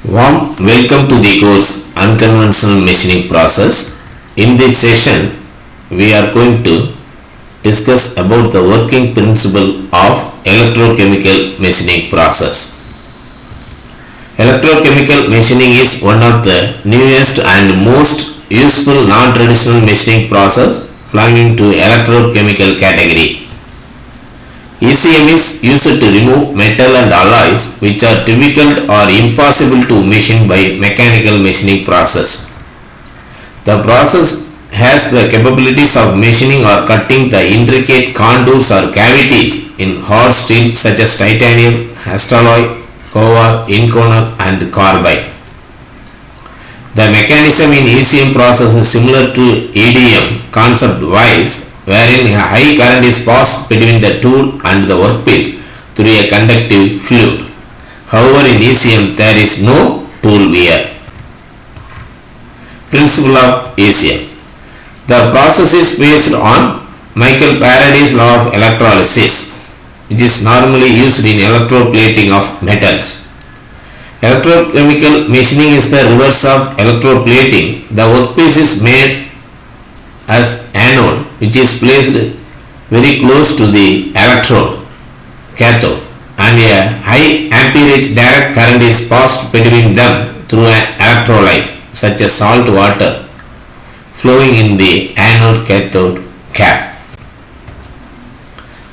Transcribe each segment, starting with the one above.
Warm welcome to the course Unconventional Machining Process. In this session, we are going to discuss about the working principle of electrochemical machining process. Electrochemical machining is one of the newest and most useful non-traditional machining process belonging to electrochemical category. ECM is used to remove metal and alloys which are difficult or impossible to machine by mechanical machining process. The process has the capabilities of machining or cutting the intricate contours or cavities in hard steels such as titanium, Hastelloy, Cova, Inconel and carbide. The mechanism in ECM process is similar to EDM concept wise, wherein a high current is passed between the tool and the workpiece through a conductive fluid. However, in ECM there is no tool wear. Principle of ECM. The process is based on Michael Faraday's law of electrolysis, which is normally used in electroplating of metals. Electrochemical machining is the reverse of electroplating. The workpiece is made as anode, which is placed very close to the electrode cathode, and a high amperage direct current is passed between them through an electrolyte such as salt water flowing in the anode cathode cap.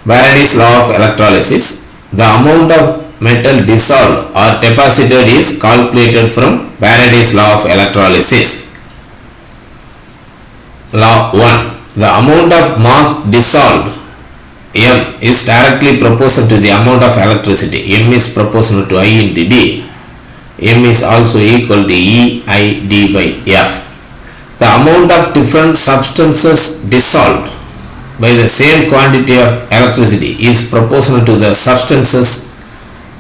Faraday's law of electrolysis. The amount of metal dissolved or deposited is calculated from Faraday's law of electrolysis. Law 1. The amount of mass dissolved M is directly proportional to the amount of electricity. M is proportional to I into D. M is also equal to E I D by F. The amount of different substances dissolved by the same quantity of electricity is proportional to the substances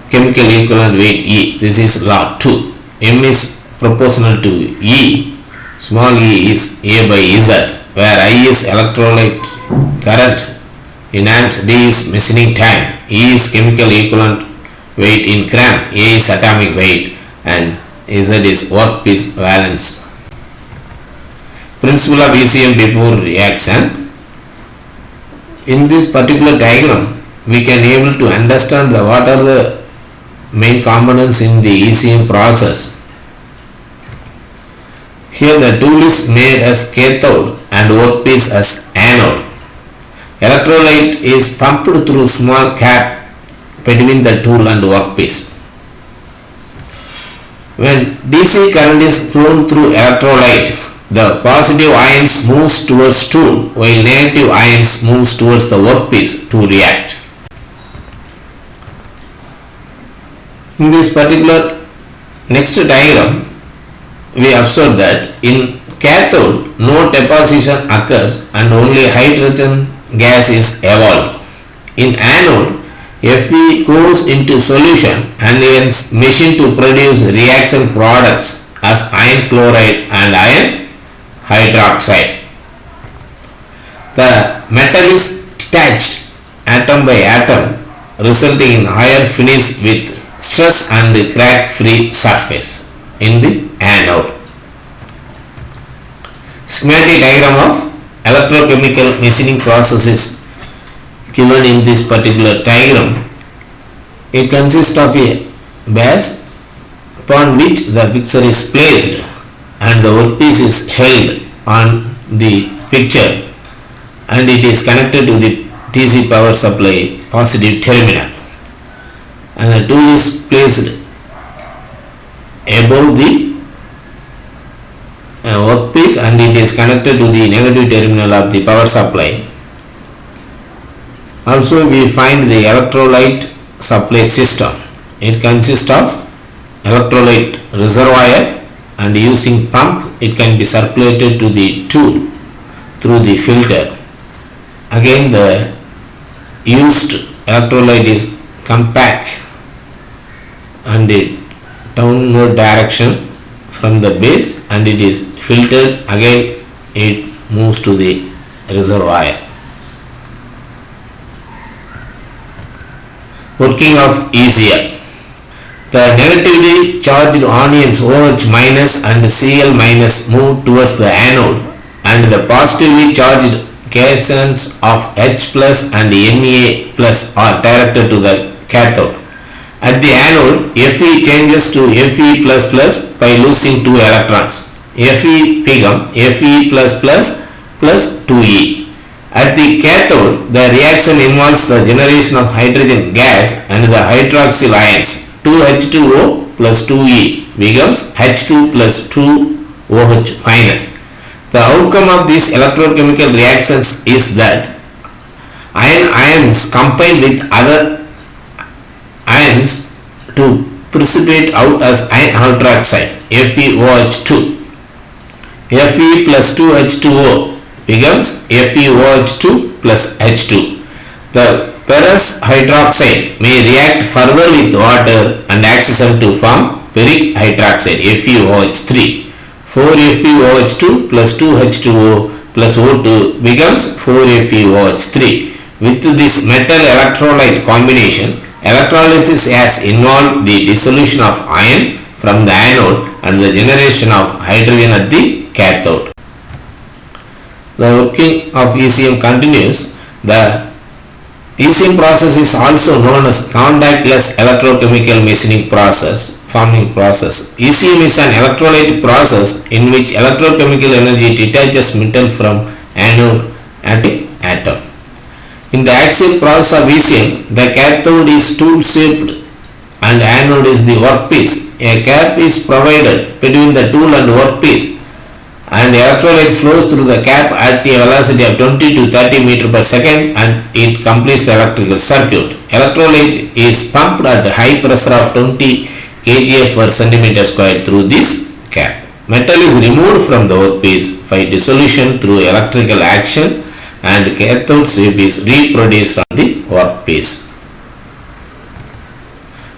chemical equivalent weight E. This is law 2. M is proportional to E. Small e is A by Z, where I is electrolyte current in amps, D is machining time, E is chemical equivalent weight in gram, A is atomic weight, and Z is workpiece valence. Principle of ECM before reaction. In this particular diagram, we can able to understand what are the main components in the ECM process. Here the tool is made as cathode and workpiece as anode. Electrolyte is pumped through small cap between the tool and workpiece. When DC current is flown through electrolyte, the positive ions moves towards tool while negative ions moves towards the workpiece to react. In this particular next diagram, we observe that in cathode no deposition occurs and only hydrogen gas is evolved. In anode, Fe goes into solution and is machined to produce reaction products as iron chloride and iron hydroxide. The metal is detached atom by atom, resulting in higher finish with stress and crack free surface in the anode. Schematic diagram of electrochemical machining process is given in this particular diagram. It consists of a base upon which the fixture is placed and the workpiece is held on the fixture, and it is connected to the DC power supply positive terminal, and the tool is placed above the workpiece and it is connected to the negative terminal of the power supply. Also, we find the electrolyte supply system. It consists of electrolyte reservoir, and using pump it can be circulated to the tool through the filter. Again, the used electrolyte is compact and it downward direction from the base, and it is filtered. Again it moves to the reservoir. Working of ECM. The negatively charged anions OH minus and Cl minus move towards the anode, and the positively charged cations of H plus and Na plus are directed to the cathode. At the anode, Fe changes to Fe plus plus by losing 2 electrons. Fe become Fe plus plus plus 2E. At the cathode, the reaction involves the generation of hydrogen gas and the hydroxyl ions. 2H2O plus 2E becomes H2 plus 2OH minus. The outcome of these electrochemical reactions is that ions combine with other ions to precipitate out as iron hydroxide FeOH2. Fe plus 2H2O becomes FeOH2 plus H2. The ferrous hydroxide may react further with water and oxygen to form ferric hydroxide FeOH3. 4FeOH2 plus 2H2O plus O2 becomes 4FeOH3. With this metal electrolyte combination, electrolysis has involved the dissolution of iron from the anode and the generation of hydrogen at the cathode. The working of ECM continues. The ECM process is also known as contactless electrochemical machining process, forming process. ECM is an electrolyte process in which electrochemical energy detaches metal from anode atom. In the axial process of ECM, the cathode is tool shaped and anode is the workpiece. A cap is provided between the tool and workpiece, and the electrolyte flows through the cap at a velocity of 20 to 30 meter per second, and it completes the electrical circuit. Electrolyte is pumped at high pressure of 20 kgf per centimeter square through this cap. Metal is removed from the workpiece by dissolution through electrical action, and cathode shape is reproduced on the workpiece.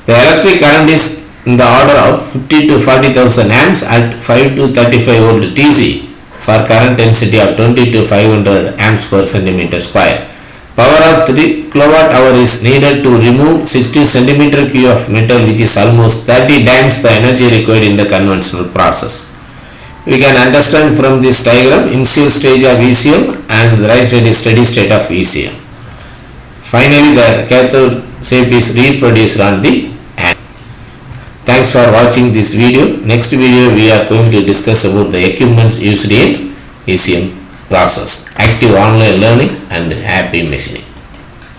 The electric current is in the order of 50 to 40,000 amps at 5 to 35 volt DC for current density of 20 to 500 amps per centimeter square. Power of 3 kilowatt hour is needed to remove 60 centimeter cube of metal, which is almost 30 times the energy required in the conventional process. We can understand from this diagram initial stage of ECM, and the right side is steady state of ECM. Finally, the cathode shape is reproduced on the anode. Thanks for watching this video. Next video we are going to discuss about the equipments used in ECM process. Active online learning and happy machining.